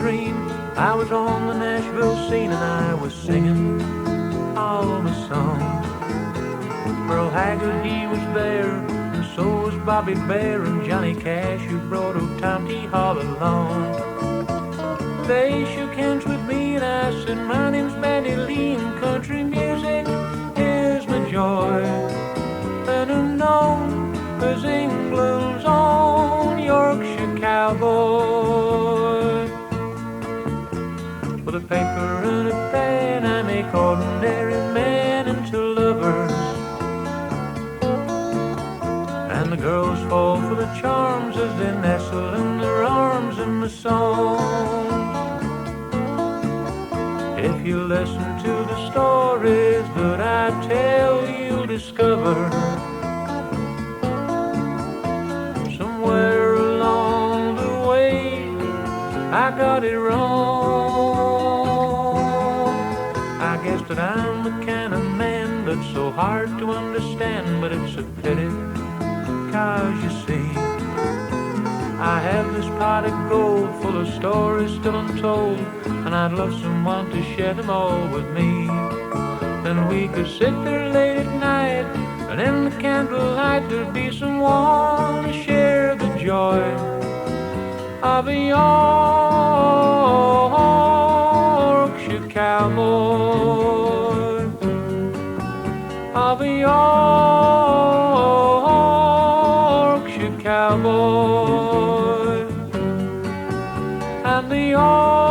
dream. I was on the Nashville scene and I was singing all my songs. Earl Haggard, he was there, and so was Bobby Bear and Johnny Cash, who brought old Tom T. Hall along. They shook hands with me and I said, my name's Bandy Lee and country music is my joy. And I'm known as England's own Yorkshire Cowboy. With a paper and a pen I make ordinary men into lovers, and the girls fall for the charms as they nestle in their arms in the songs. If you listen to the stories that I tell, you'll discover somewhere along the way I got it wrong. I guess that I'm the kind of man that's so hard to understand, but it's a pity, 'cause you see, I have this pot of gold full of stories still untold, and I'd love someone to share them all with me. Then we could sit there late at night, and in the candlelight there'd be someone to share the joy of a Yorkshire Cowboy, of a Yorkshire Cowboy, and the Yorkshire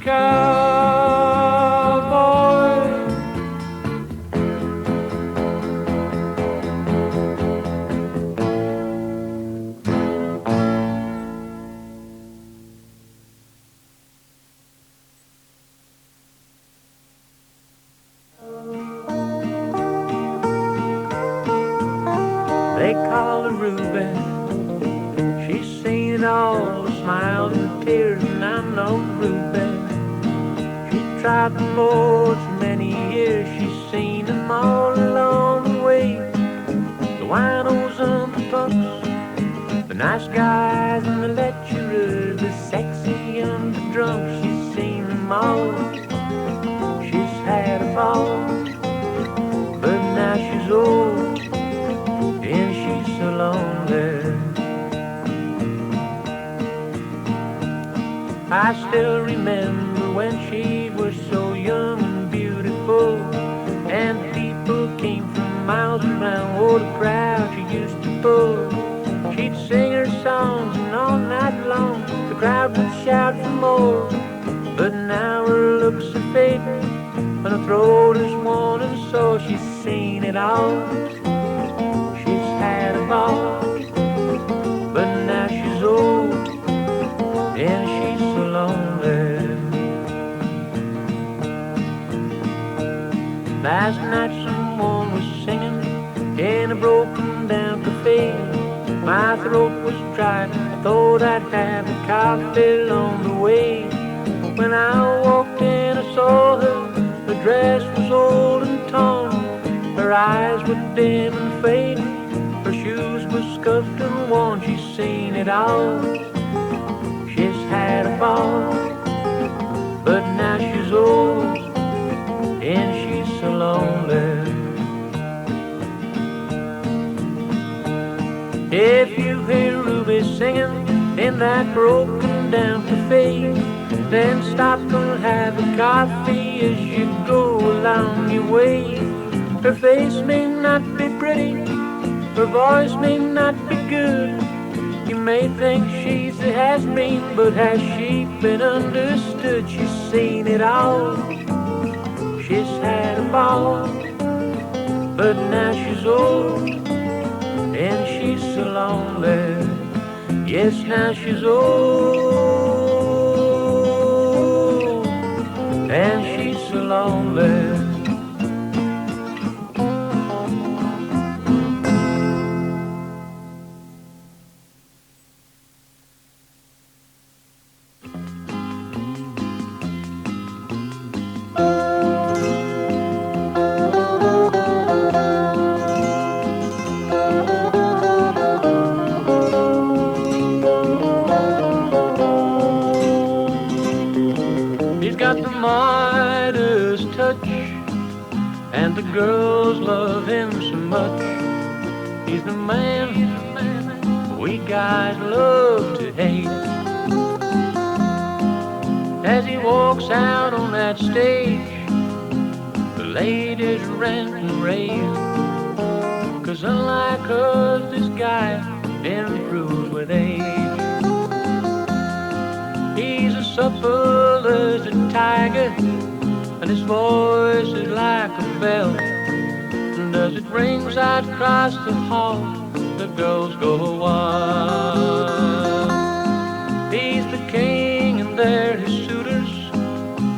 Cowboy. They call her Ruby. She's seen it all, the smiles and the tears, and I know Ruby. She tried the boards for many years, she's seen them all along the way. The winos and the punks, the nice guys and the lecturers, the sexy and the drunk, she's seen them all. She's had a ball, but now she's old, and she's so lonely. I still remember when she was so young and beautiful, and people came from miles around. Oh, the crowd she used to pull. She'd sing her songs and all night long the crowd would shout for more. But now her looks are fading and her throat is worn, and so she's seen it all. She's had a ball, but now she's old, and she's so lonely. Last night someone was singing in a broken down cafe. My throat was dry, I thought I'd have a cocktail on the way. When I walked in I saw her, her dress was old and torn, her eyes were dim and fading, her shoes were scuffed and worn. She's seen it all. She's had a ball, but now she's old, and she's so lonely. If you hear Ruby singing in that broken down cafe, then stop and have a coffee as you go along your way. Her face may not be pretty, her voice may not be good. You may think she's a has-been, but has she been understood? She's seen it all. She's had a ball, but now she's old, and she's so lonely. Yes, now she's old, and she's so lonely. much. He's the man we guys love to hate. As he walks out on that stage, the ladies rant and rave. 'Cause unlike us, this guy improves with age. He's as supple as a tiger, and his voice is like a bell. And as it rings out across the hall, the girls go wild. He's the king and they're his suitors,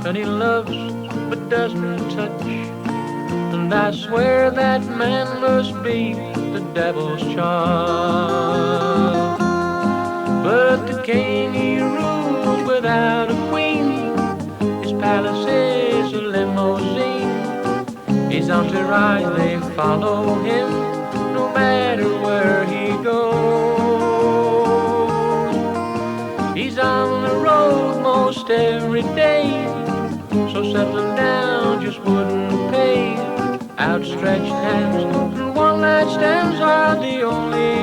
and he loves but doesn't touch. And I swear that man must be the devil's child. But the king, he rules without a queen. His palace is a limousine. His entourage, they follow him no matter where he goes. He's on the road most every day, so settling down just wouldn't pay. Outstretched hands and one-night stands are the only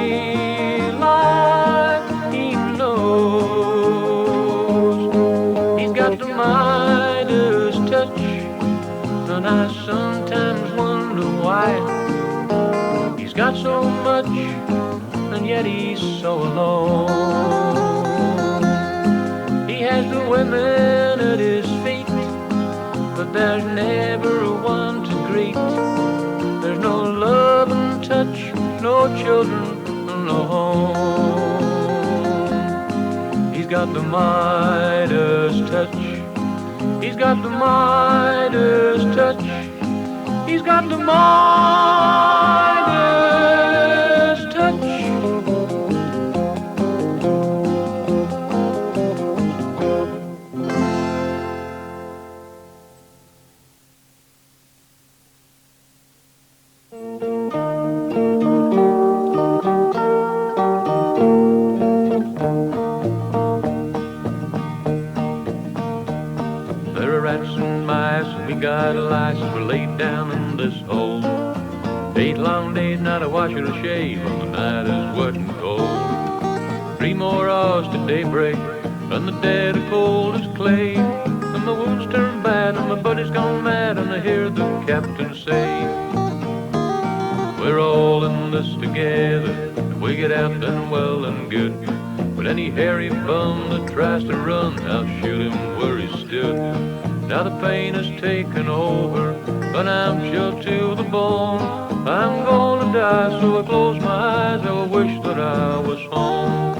life he knows. He's got the Midas touch, and I sometimes wonder why. He's got so much, and yet he's so alone. He has the women at his feet, but there's never one to greet. There's no love and touch, no children, no home. He's got the Midas touch. He's got the Midas touch. He's got the Midas touch. Got a license, we're laid down in this hole. 8 long days, not a wash or a shave, when the night is wet and cold. 3 more hours to daybreak, and the dead are cold as clay. And my wounds turn bad, and my body's gone mad, and I hear the captain say, we're all in this together. If we get out, then well and good. But any hairy bum that tries to run, I'll shoot him where he stood. Now the pain has taken over, and I'm chilled to the bone. I'm gonna die, so I close my eyes, I wish that I was home.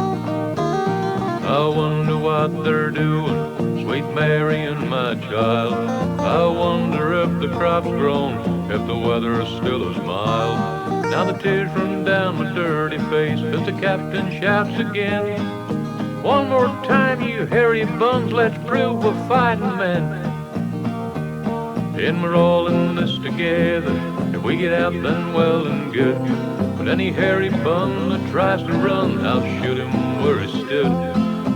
I wonder what they're doing, sweet Mary and my child. I wonder if the crop's grown, if the weather is still as mild. Now the tears run down my dirty face as the captain shouts again, one more time, you hairy bums, let's prove we're fighting men. And we're all in this together. If we get out, then well and good. But any hairy bum that tries to run, I'll shoot him where he stood.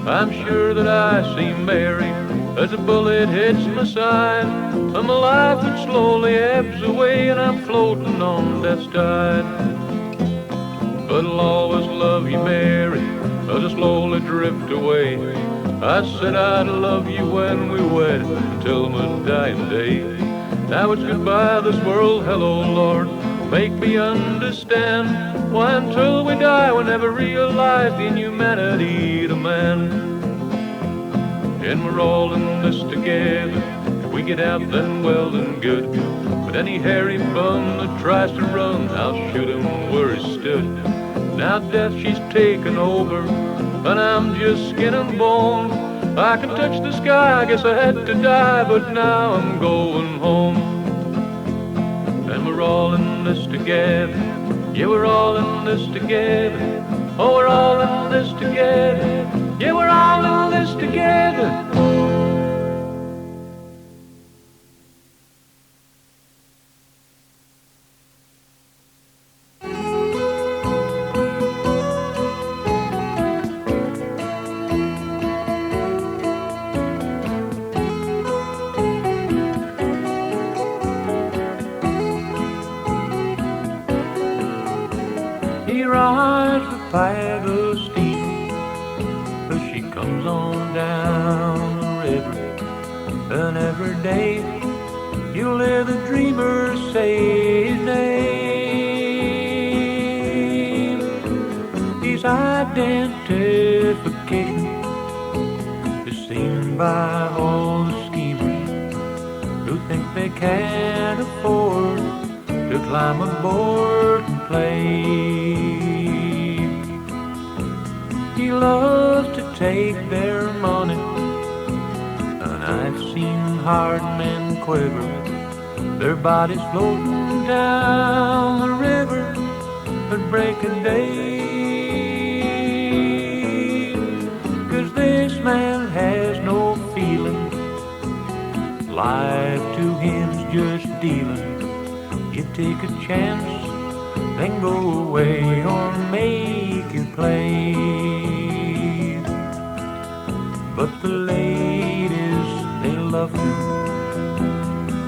I'm sure that I see Mary as a bullet hits my side, and my life it slowly ebbs away, and I'm floating on death's tide. But I'll always love you, Mary, as I slowly drift away. I said I'd love you when we wed until my dying day. Now it's goodbye this world, hello Lord, make me understand. Why until we die we never realize the inhumanity of man. And we're all in this together. If we get out then well and good. But any hairy bum that tries to run, I'll shoot him where he stood. Now death, she's taken over, and I'm just skin and bone. I can touch the sky, I guess I had to die, but now I'm going home. And we're all in this together. Yeah, we're all in this together. Oh, we're all in this together. Yeah, we're all in this together. rides the paddle steam as she comes on down the river. And every day you'll hear the dreamer say his name. His identification is seen by all the schemers who think they can't afford to climb aboard and play. He loves to take their money, and I've seen hard men quiver, their bodies floating down the river at break of day. 'Cause this man has no feeling, life to him's just dealing. You take a chance, then go away or make your play. But the ladies, they love him.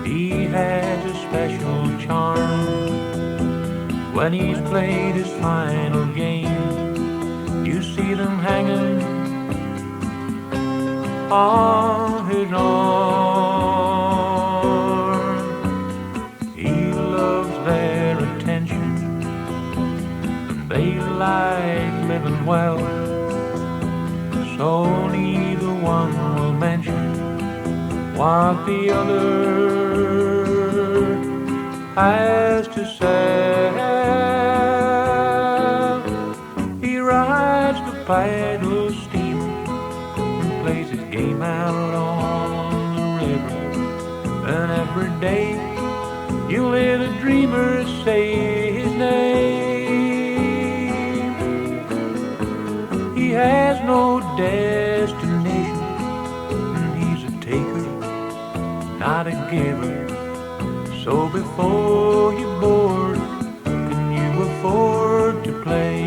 He has a special charm. When he's played his final game, you see them hanging on his arm. He loves their attention, and they like living well, so neither one will mention what the other has to say. He rides the paddle steamer and plays his game out on the river. And every day you'll hear the dreamer say his name. He has no destination, and he's a taker, not a giver. So before you board, can you afford to play?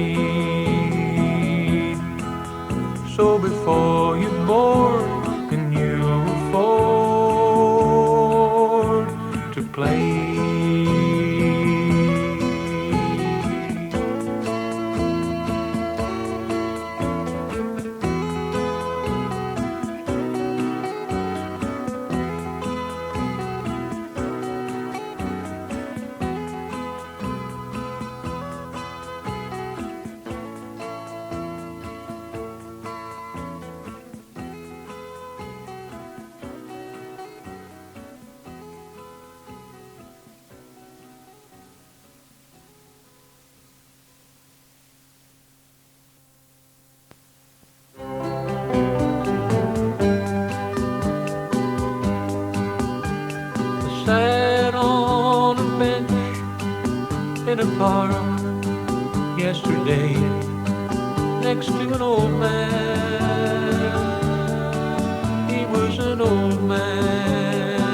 So before you board, can you afford to play? Sat on a bench in a park yesterday next to an old man. He was an old man.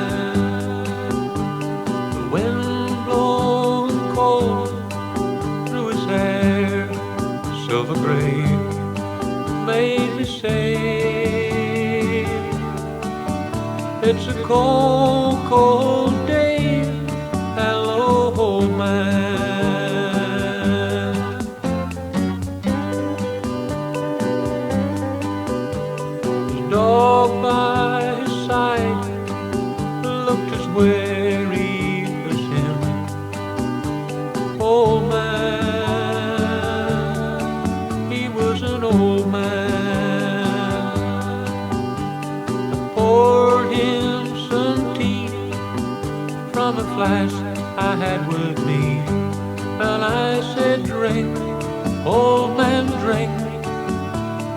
The wind blowing cold through his hair, silver gray, made me say, it's a cold, cold day. Hello, old man. His dog by his side looked as weary as him. Old man, he was an old man. I poured him some tea from a flask I had with me, and I said, drink, old man, drink.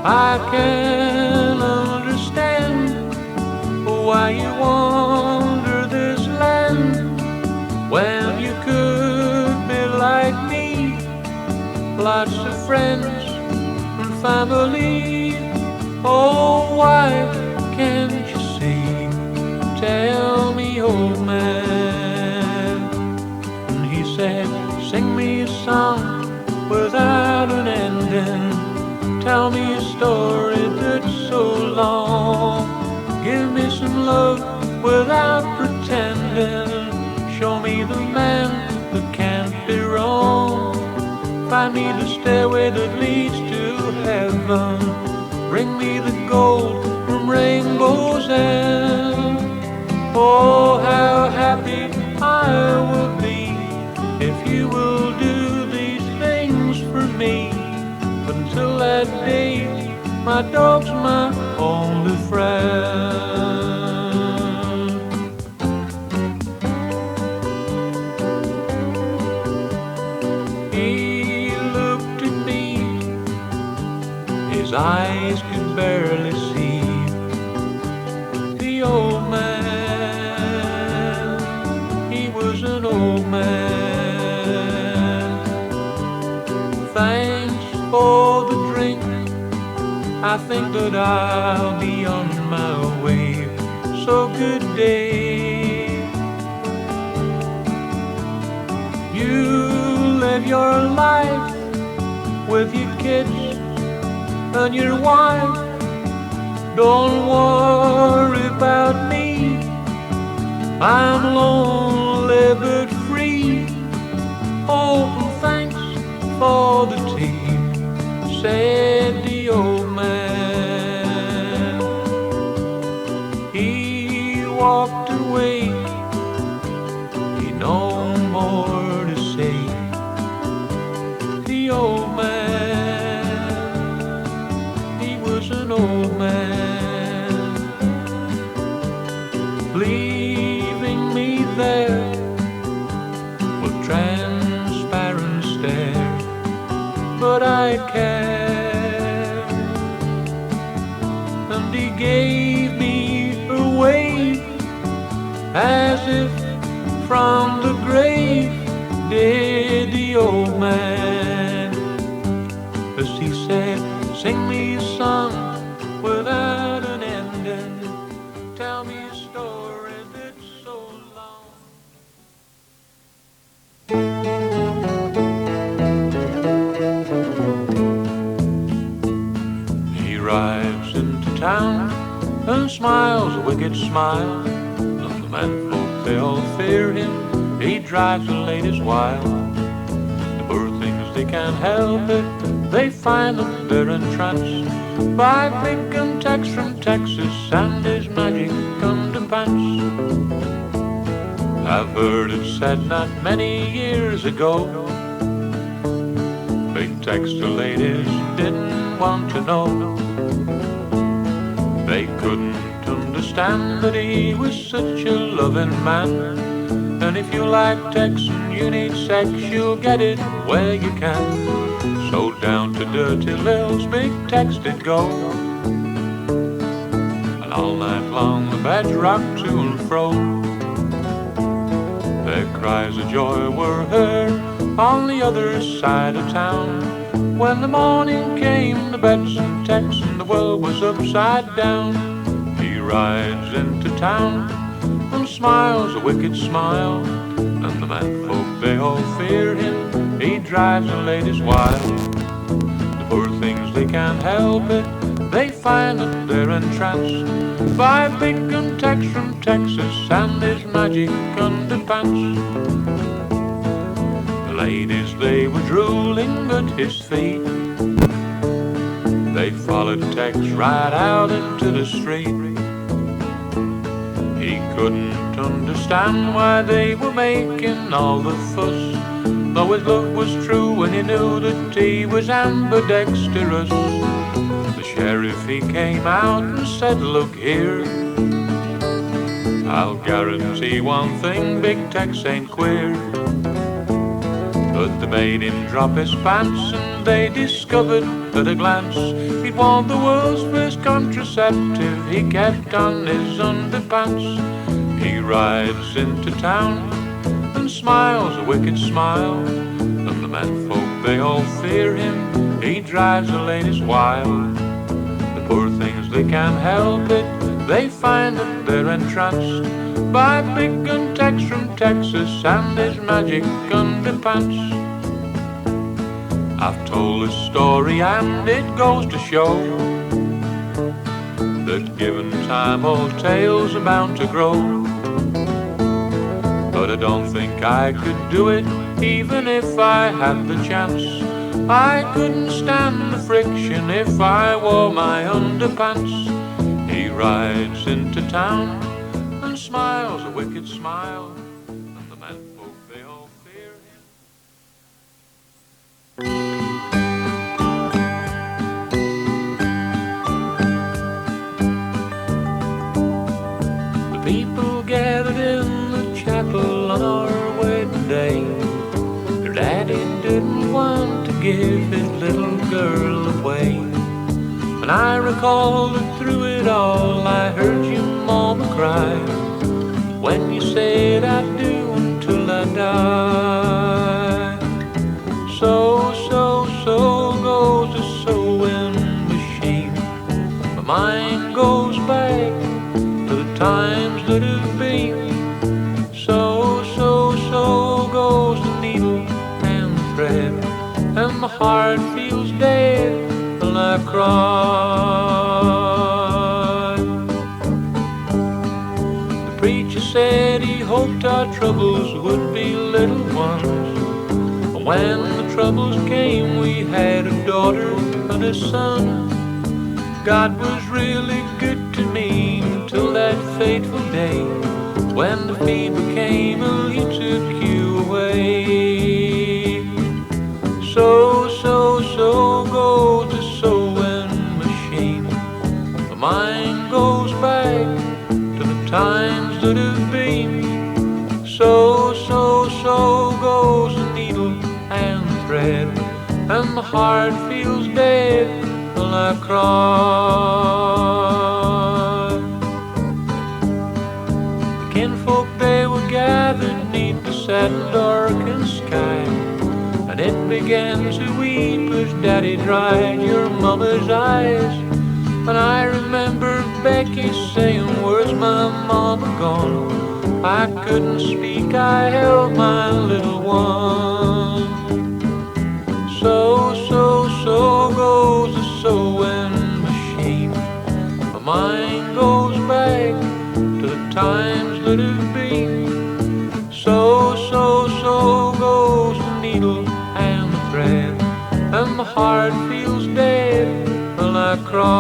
I can understand why you wander this land when you could be like me, lots of friends and family. Oh, why can't you see? Tell me, old man. And he said, sing me a song without an ending. Tell me a story that's so long. Give me some love without pretending. Show me the man that can't be wrong. Find me the stairway that leads to heaven. Bring me the gold from rainbow's end. Oh, how happy I will be if you will do these things for me. Until that day, my dog's my only friend. He looked at me, his eyes could barely see. The old man, he was an old man. Thanks for the drink, I think that I'll be on my way. So good day. You live your life with your kids and your wife. Don't worry about me, I'm lonely but free. Oh, and thanks for the tea, said the old man. He walked away, he no more to say. The old man, he was an old man, leaving me there with transparent stare. But I cared, and he gave me a wave, as if from the grave did the old man, as he said, sing me a song without an ending, tell me a story that's so long. He rides into town and smiles a wicked smile, and the menfolk they all fear him. He drives the ladies wild. The poor things they can't help it, they find that they're entranced by big Tex from Texas and his magic underpants. I've heard it said not many years ago, Big Tex the ladies didn't want to know. They couldn't understand that he was such a loving man. And if you like Tex and you need sex, you'll get it where you can. So down to Dirty Lil's Big Tex did go, and all night long the beds rocked to and fro. Their cries of joy were heard on the other side of town. When the morning came, the beds and Tex and the world was upside down. He rides into town and smiles a wicked smile, and the menfolk they all fear him. He drives the ladies wild. The poor things they can't help it, they find that they're entranced by Big Tex from Texas and his magic underpants. The ladies they were drooling at his feet, they followed Tex right out into the street. He couldn't understand why they were making all the fuss, though his love was true and he knew that he was ambidextrous. The sheriff he came out and said, look here, I'll guarantee one thing, Big Tex ain't queer. But they made him drop his pants, and they discovered at a glance he'd worn the world's first contraceptive. He kept on his underpants. He rides into town and smiles a wicked smile, and the menfolk they all fear him. He drives the ladies wild. The poor things they can't help it, they find that they're entranced by Big Tex from Texas and his magic underpants. I've told this story and it goes to show that given time old tales are bound to grow. But I don't think I could do it even if I had the chance. I couldn't stand the friction if I wore my underpants. He rides into town and smiles a wicked smile, and the menfolk they all fear him. The people gathered in the chapel on our wedding day. Your daddy didn't want to give his little girl away. And I recall that through it all I heard you mama cry when you said I do until I die. So goes the sewing machine. My mind goes back to the times that have been. So goes the needle and the thread, and my heart feels dead when I cry. The preacher said he hoped our troubles would be little ones, but when the troubles came we had a daughter and a son. God was really good to me until that fateful day when the fever came and he took you away. So goes the sewing machine. My mind goes back to the times that have been. So goes the needle and the thread, and my heart feels dead while I cry. The kinfolk they were gathered 'neath the sad and darkened sky, and it began to weep as Daddy dried your mama's eyes. And I remember Becky saying, "Where's my mama gone?" I couldn't speak, I held my little one. So goes the sewing machine. My mind goes back to the times that have been. So goes the needle and the thread, and my heart feels dead while I cry.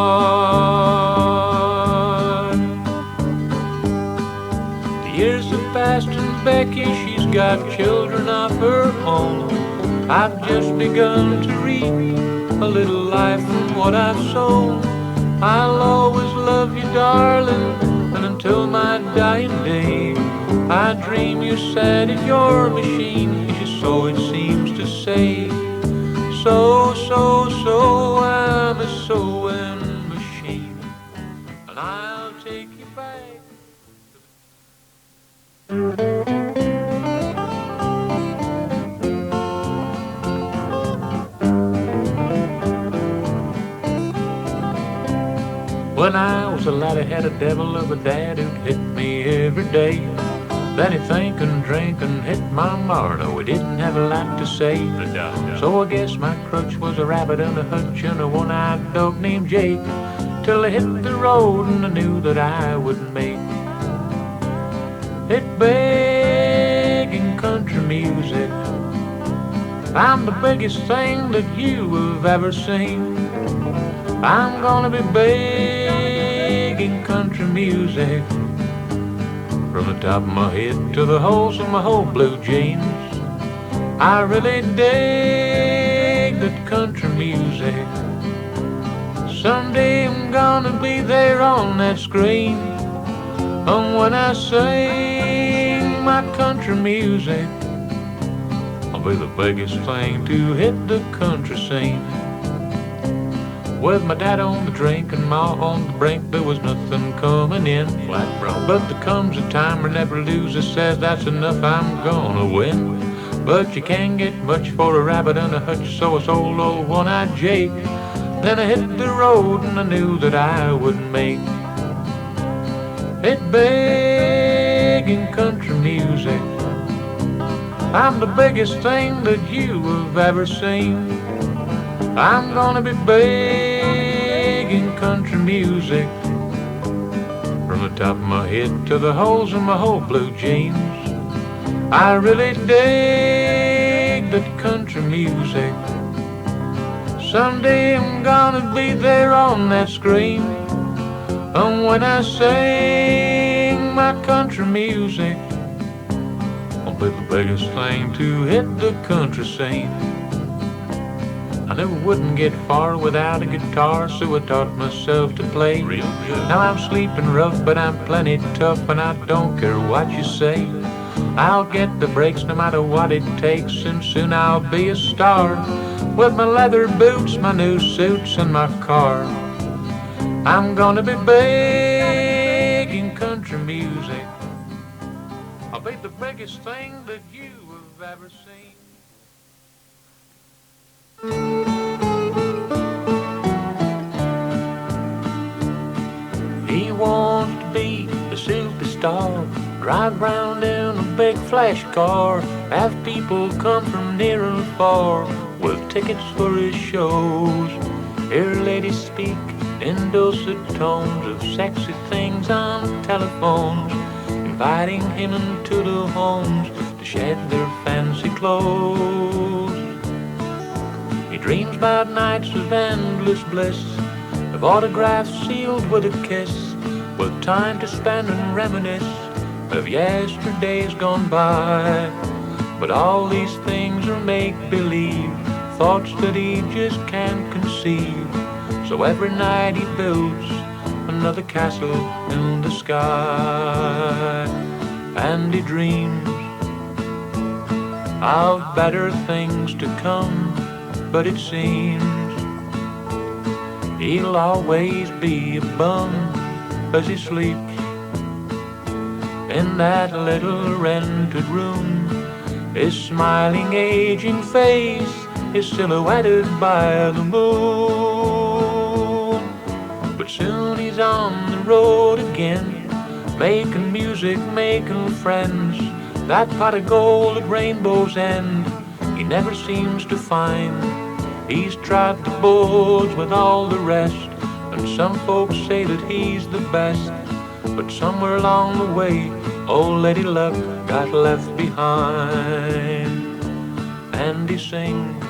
The years have passed and Becky, she's got children of her own. I've just begun to reap a little life from what I've sown. I'll always love you, darling, and until my dying day I dream you're sad at your machine, so it seems to say. So I'm a sewing machine, and I'll take you back. When I was a lad I had a devil of a dad who'd hit me every day. Then he'd think and drink and hit my mar, no, he didn't have a lot to say. So I guess my crutch was a rabbit and a hutch and a one-eyed dog named Jake, till I hit the road and I knew that I would make it big in country music. I'm the biggest thing that you have ever seen. I'm gonna be big in country music, from the top of my head to the holes in my whole blue jeans. I really dig that country music. Someday I'm gonna be there on that screen, and when I sing my country music, I'll be the biggest thing to hit the country scene. With my dad on the drink and ma on the brink, there was nothing coming in. Flat broke. But there comes a time where never loser says that's enough, I'm gonna win. But you can't get much for a rabbit and a hutch, so I sold old one-eyed Jake. Then I hit the road and I knew that I would make it big in country music. I'm the biggest thing that you have ever seen. I'm gonna be big in country music, from the top of my head to the holes in my whole blue jeans. I really dig that country music. Someday I'm gonna be there on that screen. And when I sing my country music, I'll be the biggest thing to hit the country scene. I knew I wouldn't get far without a guitar, so I taught myself to play. Real good. Now I'm sleeping rough, but I'm plenty tough, and I don't care what you say. I'll get the breaks no matter what it takes, and soon I'll be a star. With my leather boots, my new suits, and my car. I'm gonna be big in country music. I'll be the biggest thing that you have ever seen. He wants to be a superstar, drive round in a big flash car, have people come from near and far with tickets for his shows. Hear ladies speak in dulcet tones of sexy things on the telephones, inviting him into the homes to shed their fancy clothes. He dreams about nights of endless bliss, of autographs sealed with a kiss, with time to spend and reminisce of yesterdays gone by. But all these things are make-believe, thoughts that he just can't conceive. So every night he builds another castle in the sky, and he dreams of better things to come. But it seems he'll always be a bum as he sleeps in that little rented room. His smiling aging face is silhouetted by the moon. But soon he's on the road again, making music, making friends. That pot of gold at Rainbow's End he never seems to find. He's tried the boards with all the rest, and some folks say that he's the best. But somewhere along the way, old Lady Luck got left behind. And he sings